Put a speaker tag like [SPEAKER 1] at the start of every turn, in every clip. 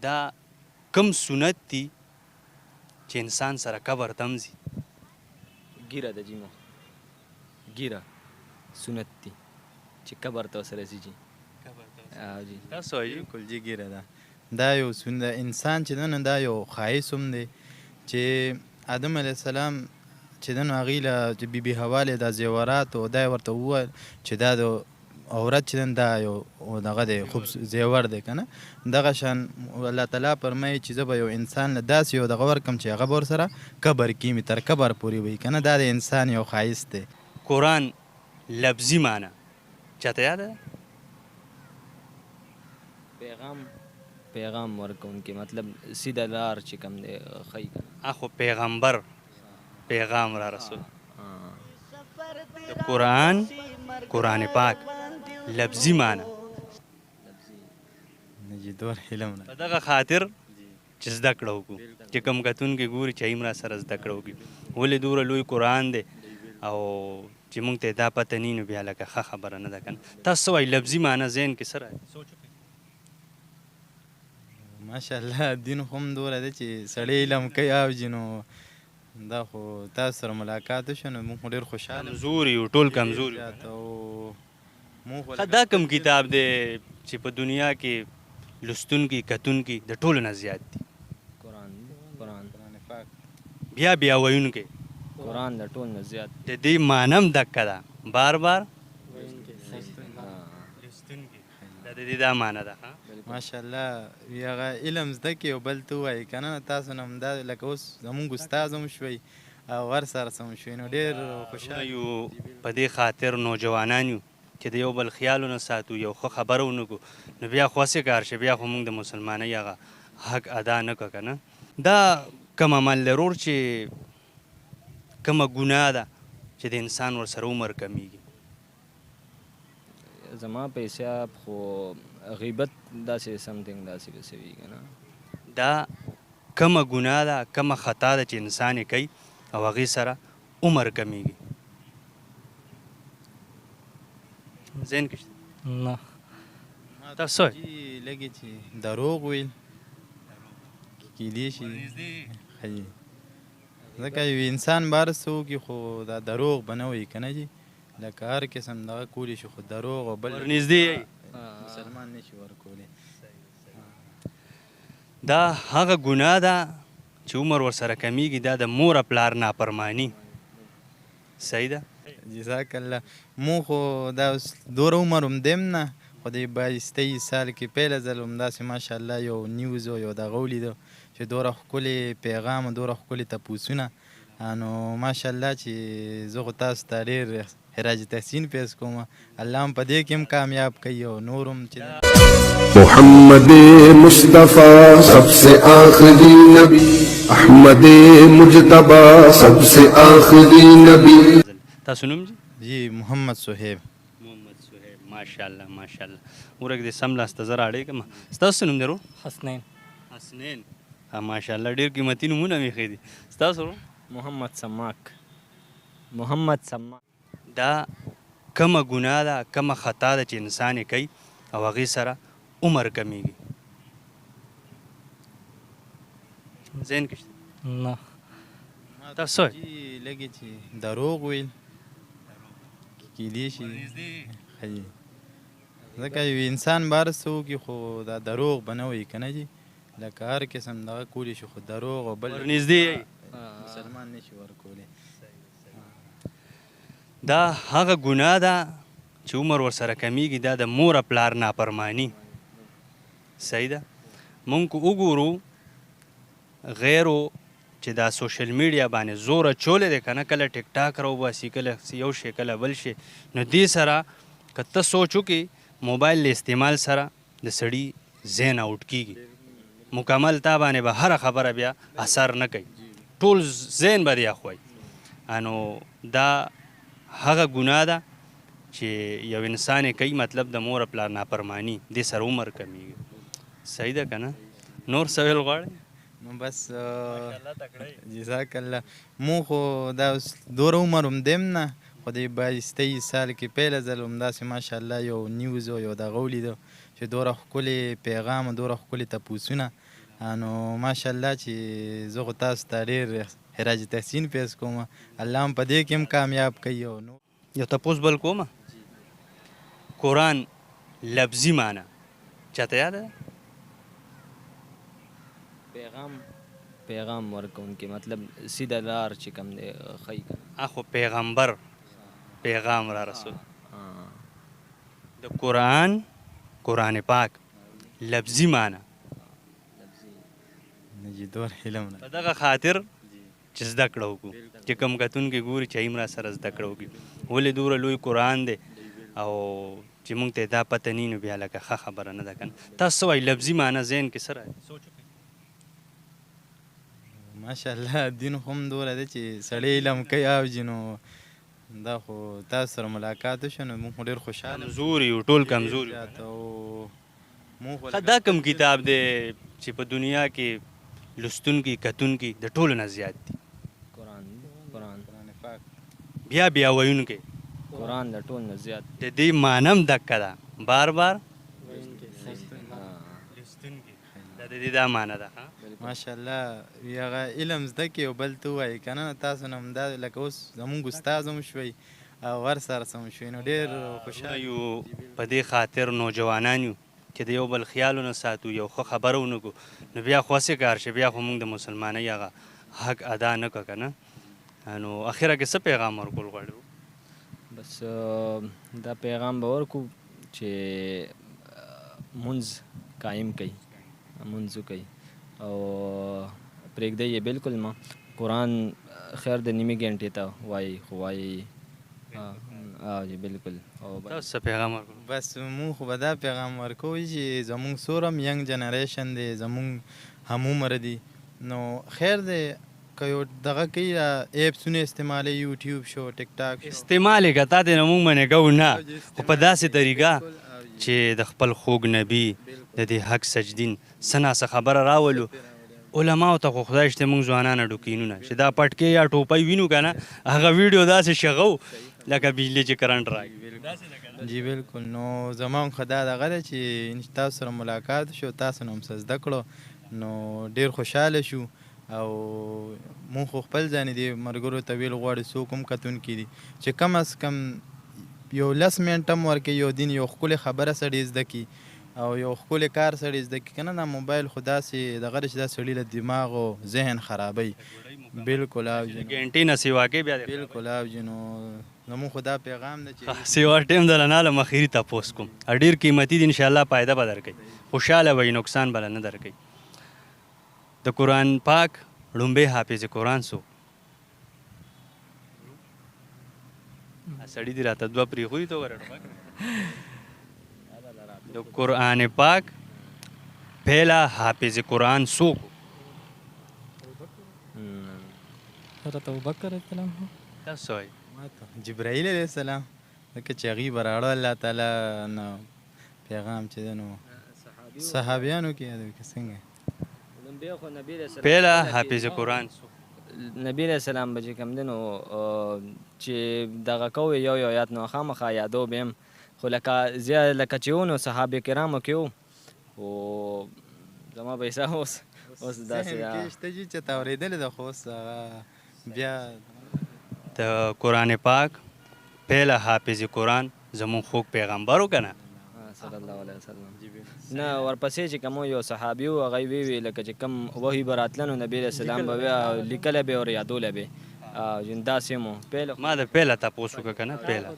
[SPEAKER 1] دا کم سنت دي چې انسان سره قبر ته هم ځي؟
[SPEAKER 2] ګیره ده جي ګیره سنت دي چې قبر ته ورسره ځي جي. جی
[SPEAKER 1] تاسو وایي
[SPEAKER 3] بالکل جي ګیره ده. دا یو سنت انسان چې ده نو دا یو ښایست هم دی چې آدم علیه السلام چې ده نو هغوی له چې بیبي حوا له دا زیورات او دا یې ورته وویل چې دا د عورت چې دا یو دغه دی زیور دی که نه دغه شان الله تعالی فرمایي چې زه به یو انسان له داسې یو دغه ورکړم چې هغه به ورسره قبر کیمي تر قبر پورې وي که نه دا د انسان یو ښایست دی.
[SPEAKER 1] قرآن لفظي معنی چاته یاده ده؟
[SPEAKER 2] پیغام ورکوونکی مطلب سیده لار چې کوم دی ښیي که نه
[SPEAKER 1] اخو پیغمبر پیغام را رسول د قرآن پاک لفظي معنی
[SPEAKER 3] نجي دور علم
[SPEAKER 1] په دغه خاطر چې زده کړه وکړو چې کوم کتونکي ګوري چې هم را سره زده کړه وکړي ولې دومره لوی قرآن دی او چې موږ ته دا پته نه نو بیا لکه ښه خبره نه ده که نه. تاسو څه وایي لفظي معنی ذهن کې څه راځي؟
[SPEAKER 3] ماشاءالله دین خو هم دومره دی چې سړی علم کوي اوجي نو دا خو تاسو سره ملاقات وشو نو موږ ډېر خوشحاله
[SPEAKER 1] کمزور یو ټول کمزور یو. دا کوم کتاب دی چې په دنیا کې لوستونکي کتونکي د ټولو نه زیات دي؟
[SPEAKER 2] قرآن
[SPEAKER 3] پاک
[SPEAKER 1] بیا ویونکی
[SPEAKER 2] قرآن د ټول نه زیات
[SPEAKER 1] د دې معنی هم دقه ده بار لوستونکي د دې دا معنی ده.
[SPEAKER 3] ماشاءالله وی هغه علم زده کړي او بل ته ووایي که نه تاسو نه همدا لکه اوس زمونږ استاد هم شوی او ورسره هم شوی نو ډېر خوشحاله
[SPEAKER 1] یو په دې خاطر نوجوانان یو چې د یو بل خیال ونه ساتو یو ښه خبره ونه کړو نو بیا خو هسې کار شي بیا خو موږ د مسلمانۍ هغه حق ادا نه کړو که نه. دا کوم عمل لرور چې کومه ګناه ده چې د انسان ورسره عمر کمیږي؟
[SPEAKER 2] زما په حساب خو غیبت داسې سمثینګ داسې به څه وي که نه.
[SPEAKER 1] دا کومه ګناه ده کومه خطا ده چې انسان یې کوي او هغې سره عمر کمیږي؟ ذهن کې شته؟
[SPEAKER 2] نه
[SPEAKER 1] تاسو څه وایي؟
[SPEAKER 3] لږې چې دروغ ویل کیدای شي ښایي ځکه یو انسان بار څه وکړي خو دا دروغ به نه وایي که نه جي لکه هر قسم دغه کولی شي خو دروغ او بل
[SPEAKER 1] ورنږدې
[SPEAKER 3] مسلمان نه شي ورکولی.
[SPEAKER 1] دا هغه ګناه ده چې عمر ورسره کمیږي دا د مور پلار نافرماني. صحیح ده؟
[SPEAKER 3] جزاک الله. مو خو دا دوره عمر هم دیم نه خو د 22 سال کې پیله ځل همداسې ماشاءالله یو نیوز او یو دغه ولیدو چې دوره ښکلې پیغام او دوره ښکلې تپوسونه نو ماشاءالله چې زه خو تاسو ته ډېر خراج تحسین پیش کوم الله هم په دې کې هم کامیاب کوي او نور هم چې
[SPEAKER 4] محمد مصطفیٰ سب سے آخری نبی احمد مجتبی سب سے آخری نبی.
[SPEAKER 1] تاسو نوم
[SPEAKER 3] جی محمد صہیب.
[SPEAKER 1] ماشاءالله ورک دې سملاسته زه راډې کړم. ستاسو نوم دی ورو؟
[SPEAKER 2] حسنین
[SPEAKER 1] ماشاءالله ډېر قیمتي نومونه مې ایښي دي. ستاسو ورو؟
[SPEAKER 2] محمد سماک.
[SPEAKER 1] دا کومه ګناه ده کومه خطا ده چې انسان یې کوي او هغې سره عمر کمیږي؟ ذهن کې شته؟
[SPEAKER 2] نه
[SPEAKER 1] تاسو څه وایي؟
[SPEAKER 3] لږې چې دروغ ویل کیدای شي ښایي ځکه یو انسان بار څه وکړي خو دا دروغ به نه وایي که نه جي لکه هر قسم دغه کولی شي خو دروغ او بل
[SPEAKER 1] ورنږدې
[SPEAKER 3] مسلمان نه شي ورکولی.
[SPEAKER 1] دا هغه ګناه ده چې عمر ورسره کمیږي دا د مور پلار نافرماني. صحیح ده؟ مونږ که وګورو غیرو چې دا سوشل میډیا باندې زور اچولی دی که نه کله ټیک ټاک راوباسي کله یو شی کله بل شی نو دې سره که ته سوچ وکړې موبایل له استعمال سره د سړي ذهن آوټ کیږي مکمل تا باندې به هره خبره بیا اثر نه کوي ټول ذهن به دې اخوي. نو دا هغه ګناه ده چې یو انسان یې کوي مطلب د مور پلار نافرماني دې سره عمر کمیږي. صحیح ده که نه؟ نور څه ویل غواړئ؟
[SPEAKER 3] نو بس جزاک الله. مو خو دا دوره عمر هم دیم نه خو د 22 سال کې پیله ځل همداسې ماشاءالله یو نیوز او یو دغه ولیدو چې چې دوره ښکلې پیغام او دوره ښکلې تپوسونه نو ماشاءالله چې زه خو تاسو ته ډېر خراج تحسین پیش کوم الله هم په دې کې هم کامیاب کوي او نو
[SPEAKER 1] یو تپوس بل کومه قرآن لفظي معنی چاته یاد ده
[SPEAKER 2] پیغام ورکوونکی مطلب سیده لار چې کوم دی ښیي که
[SPEAKER 1] اخو پیغمبر پیغام را رسول د قرآن پاک لفظي معنی
[SPEAKER 3] جی دوره علم نه
[SPEAKER 1] په دغه خاطر چې زده کړه وکړو چې کوم کتونکي ګوري چې ایم را سره زده کړه وکړي ولې دومره لوی قرآن دی او چې موږ ته دا پته نه نو بیا لکه ښه خبره نه ده که نه تاسو څه وایي لفظي معنی ذهن کې څه راځي سوچ وکړئ
[SPEAKER 3] ماشاءالله دین خو هم دوره دی چې سړی علم کوي اوجي نو دا خو تاسو سره ملاقات وشو نو موږ خو ډېر خوشحاله
[SPEAKER 1] کمزور یو ټول کمزور یو دا کوم کتاب دی چې په دنیا کې لوستونکي کتونکي د ټولو نه زیات دي
[SPEAKER 2] قرآن
[SPEAKER 1] بیا ویونکي
[SPEAKER 2] قرآن د ټول نه زیات
[SPEAKER 1] د دې معنی هم دقه ده بار لوستونکي دا د دې دا معنی ده
[SPEAKER 3] ماشاءالله هغه علم زده کړي او بل ته ووایي که نه تاسو نه همدا لکه اوس زمونږ استاد هم شوی او ور سره هم شوی نو ډېر خوشحاله
[SPEAKER 1] یو په دې خاطر نوجوانان یو چې د یو بل خیال ونه ساتو یو ښه خبره ونه کړو نو بیا خو هسې کار شي بیا خو موږ د مسلمانۍ هغه حق ادا نه کړه که نه نو اخره کې څه پیغام ورکول غواړو
[SPEAKER 2] بس دا پیغام به ورکړو چې مونځ قایم کوي مونځ وکوي او پرېږدی یې بلکل ما قرآن خیر د نیمې ګنټې ته وایي خو وایي جی بالکل
[SPEAKER 1] تاسو څه پیغام ورکوئ
[SPEAKER 3] بس مونږ خو به دا پیغام ورکوو چې زمونږ څومره هم ینګ جنریشن دی زمونږ همعمره دي نو خیر دی که یو دغه کوي ایپسونه استعمالوي یوټیوب شو ټیک ټاک شو
[SPEAKER 1] استعمال یې که تا دې نه مونږ منې کوو نه خو په داسې طریقه چې د خپل خوږ نبي د دې حق سجدین څه ناڅه خبره راولو علماو ته خو خدای شته موږ ځوانان ډوکینونه چې دا پټکې یا ټوپۍ وینو که نه هغه ویډیو داسې شغو لکه بجلی چې کرنټ راځي
[SPEAKER 3] جی بالکل نو زما هم ښه دا دغه ده چې تاسو سره ملاقات شو تاسو نه هم څه زده کړو نو ډېر خوشحاله شو او مونږ خو خپل ځانې دې ملګرو ته ویل غواړو څوک هم کتونکي دي چې کم از کم یو 10 منټه هم ورکوي یو دین یو ښکلې خبره سړی زده کړي او یو ښکلی کار سړی زده کړي که نه دا موبایل خو داسې دغه ده چې دا سړي له دماغ او ذهن خرابوي بالکل
[SPEAKER 1] ګنټې نه سیوا کوي بیا
[SPEAKER 3] بالکل اوجي نو زمونږ خو دا پیغام ده چې
[SPEAKER 1] سیوا ټیم دله ناله مخیري تپوس کوم ډېر قیمتي دي انشاءالله فایده به درکوي خوشحاله به نقصان به نه درکوي د قرآن پاک لومبی حافظ قرآن څوک سړي دي راته دوه پرېښودي ته وګوره د قرآن پاک پہلا حافظ قرآن څوک
[SPEAKER 2] حضرت ابوبکر السلام
[SPEAKER 1] تاسو وایئ
[SPEAKER 3] جبرائیل علیه السلام ځکه چې هغوی به راړه الله تعالی نه پیغام چې دی نو صحابیانو کې یاد که څنګه
[SPEAKER 1] پہلا حافظ قرآن
[SPEAKER 2] نبی علیہ السلام به چې کوم دی نو چې دغه کوی یو آیات نو خامخا یادو به هم خو لکه چې و نو صحابه کرامو کې و خو زما به حساب اوس داسې
[SPEAKER 3] شته چې ته اورېدلې ده خو اوس بیا
[SPEAKER 1] د قرآن پاک پہلا حافظ قرآن زمون خوږ پیغمبر و که نه
[SPEAKER 2] صلی الله علیه وسلم نه ورپسې چې کوم یو صحابي و هغه وی لکه چې کوم وحی به راتله نو نبي علیه السلام به لیکلی به او یادولی به داسې مو
[SPEAKER 1] ما د پهله تپوس وکړه که نه پهله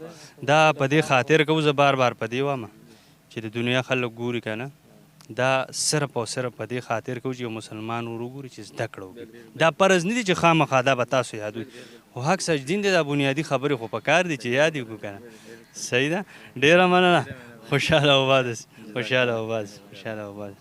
[SPEAKER 1] دا په دې خاطر کوو زه بار بار په دې وامه چې د دنیا خلک ګوري که نه دا صرف او صرف په دې خاطر کوو چې یو مسلمان ور وګوري چې زده کړه وکړي دا فرض نه دي چې خامخا دا به تاسو یادوي خو حق سجدین دی دا بنیادي خبرې خو په کار دي چې یاد یې کړو که نه صحیح ده ډېره مننه خوشحاله وباد